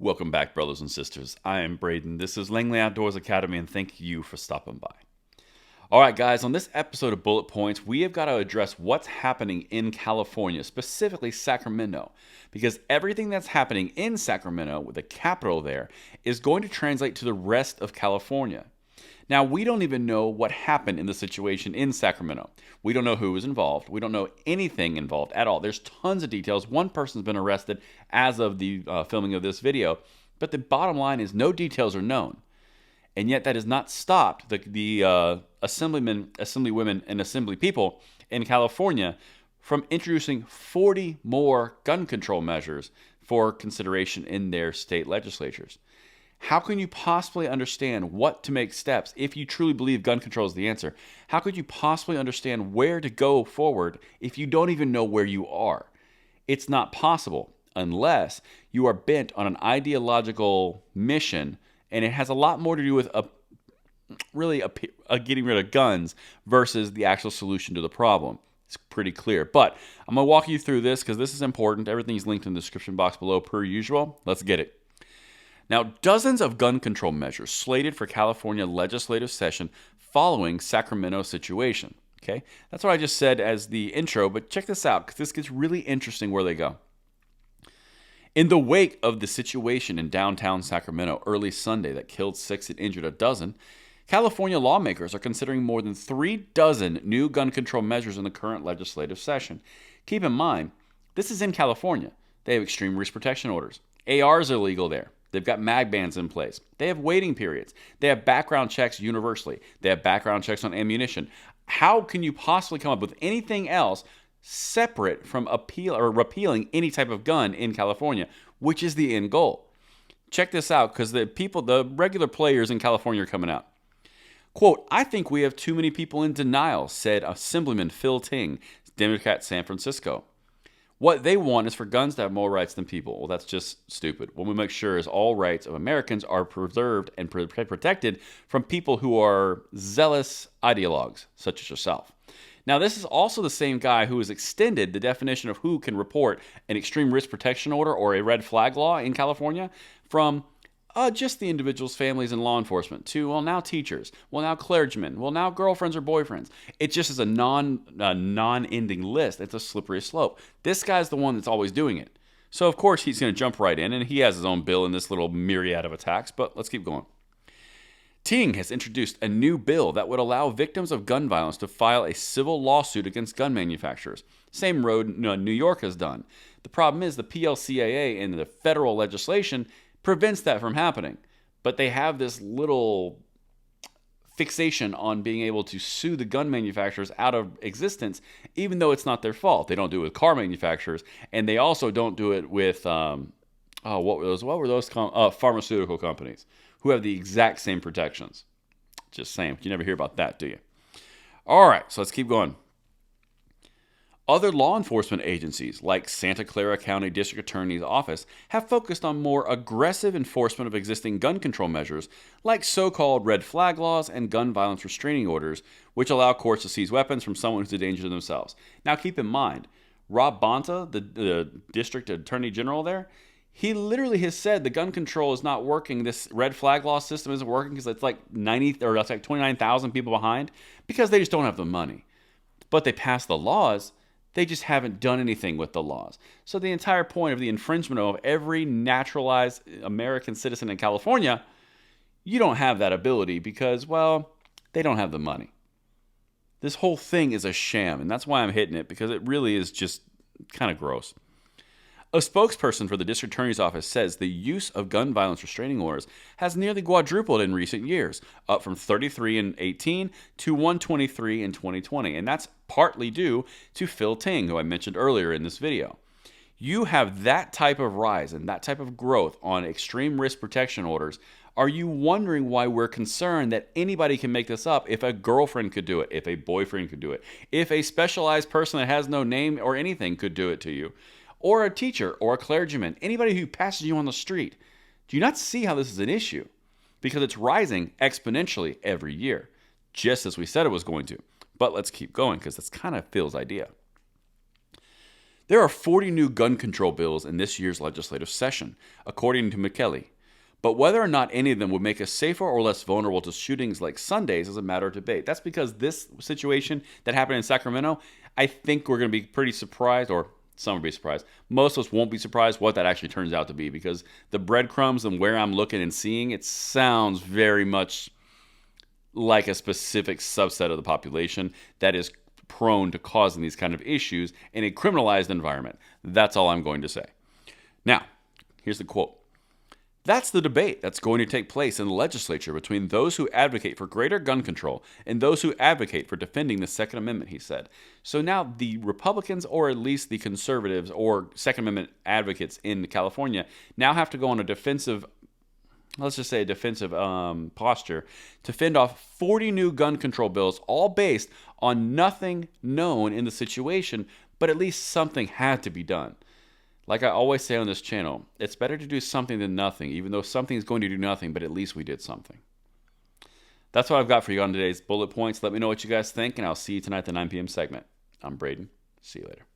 Welcome back, brothers and sisters. I am Braden. This is Langley Outdoors Academy, and thank you for stopping by. All right, guys, on this episode of Bullet Points, we have got to address what's happening in California, specifically Sacramento, because everything that's happening in Sacramento, with the capital there, is going to translate to the rest of California. Now, we don't even know what happened in the situation in Sacramento. We don't know who was involved. We don't know anything involved at all. There's tons of details. One person's been arrested as of the filming of this video, but the bottom line is no details are known. And yet that has not stopped the assemblymen, assemblywomen, and assembly people in California from introducing 40 more gun control measures for consideration in their state legislatures. How can you possibly understand what to make steps if you truly believe gun control is the answer? How could you possibly understand where to go forward if you don't even know where you are? It's not possible unless you are bent on an ideological mission, and it has a lot more to do with getting rid of guns versus the actual solution to the problem. It's pretty clear. But I'm going to walk you through this because this is important. Everything's linked in the description box below per usual. Let's get it. Now, dozens of gun control measures slated for California legislative session following Sacramento situation. Okay, that's what I just said as the intro, but check this out because this gets really interesting where they go. In the wake of the situation in downtown Sacramento early Sunday that killed 6 and injured a dozen, California lawmakers are considering more than 3 dozen new gun control measures in the current legislative session. Keep in mind, this is in California. They have extreme risk protection orders. ARs are illegal there. They've got mag bans in place. They have waiting periods. They have background checks universally. They have background checks on ammunition. How can you possibly come up with anything else separate from repealing any type of gun in California, which is the end goal? Check this out, because the regular players in California are coming out. Quote, "I think we have too many people in denial," said Assemblyman Phil Ting, Democrat, San Francisco. What they want is for guns to have more rights than people. Well, that's just stupid. What we make sure is all rights of Americans are preserved and protected from people who are zealous ideologues, such as yourself. Now, this is also the same guy who has extended the definition of who can report an extreme risk protection order or a red flag law in California from just the individuals, families, and law enforcement to, well, now teachers, well, now clergymen, well, now girlfriends or boyfriends. It just is a non-ending list. It's a slippery slope. This guy's the one that's always doing it. So, of course, he's going to jump right in, and he has his own bill in this little myriad of attacks, but let's keep going. Ting has introduced a new bill that would allow victims of gun violence to file a civil lawsuit against gun manufacturers. Same road New York has done. The problem is the PLCAA and the federal legislation prevents that from happening. But they have this little fixation on being able to sue the gun manufacturers out of existence, even though it's not their fault. They don't do it with car manufacturers, and they also don't do it with what were those pharmaceutical companies who have the exact same protections. Just saying, you never hear about that, do you? All right, so let's keep going. Other law enforcement agencies, like Santa Clara County District Attorney's Office, have focused on more aggressive enforcement of existing gun control measures, like so-called red flag laws and gun violence restraining orders, which allow courts to seize weapons from someone who's a danger to themselves. Now, keep in mind, Rob Bonta, the District Attorney General there, he literally has said the gun control is not working. This red flag law system isn't working because it's like 29,000 people behind because they just don't have the money. But they passed the laws. They just haven't done anything with the laws. So the entire point of the infringement of every naturalized American citizen in California, you don't have that ability because, well, they don't have the money. This whole thing is a sham, and that's why I'm hitting it, because it really is just kind of gross. A spokesperson for the district attorney's office says the use of gun violence restraining orders has nearly quadrupled in recent years, up from 33 in 18 to 123 in 2020, and that's partly due to Phil Ting, who I mentioned earlier in this video. You have that type of rise and that type of growth on extreme risk protection orders. Are you wondering why we're concerned that anybody can make this up if a girlfriend could do it, if a boyfriend could do it, if a specialized person that has no name or anything could do it to you? Or a teacher, or a clergyman, anybody who passes you on the street. Do you not see how this is an issue? Because it's rising exponentially every year, just as we said it was going to. But let's keep going, because that's kind of Phil's idea. There are 40 new gun control bills in this year's legislative session, according to McKelly. But whether or not any of them would make us safer or less vulnerable to shootings like Sundays is a matter of debate. That's because this situation that happened in Sacramento, I think we're going to be pretty surprised, or some will be surprised. Most of us won't be surprised what that actually turns out to be, because the breadcrumbs and where I'm looking and seeing, it sounds very much like a specific subset of the population that is prone to causing these kind of issues in a criminalized environment. That's all I'm going to say. Now, here's the quote. That's the debate that's going to take place in the legislature between those who advocate for greater gun control and those who advocate for defending the Second Amendment, he said. So now the Republicans, or at least the conservatives or Second Amendment advocates in California, now have to go on a defensive, let's just say a defensive posture to fend off 40 new gun control bills, all based on nothing known in the situation, but at least something had to be done. Like I always say on this channel, it's better to do something than nothing, even though something is going to do nothing, but at least we did something. That's what I've got for you on today's bullet points. Let me know what you guys think, and I'll see you tonight at the 9 p.m. segment. I'm Braden. See you later.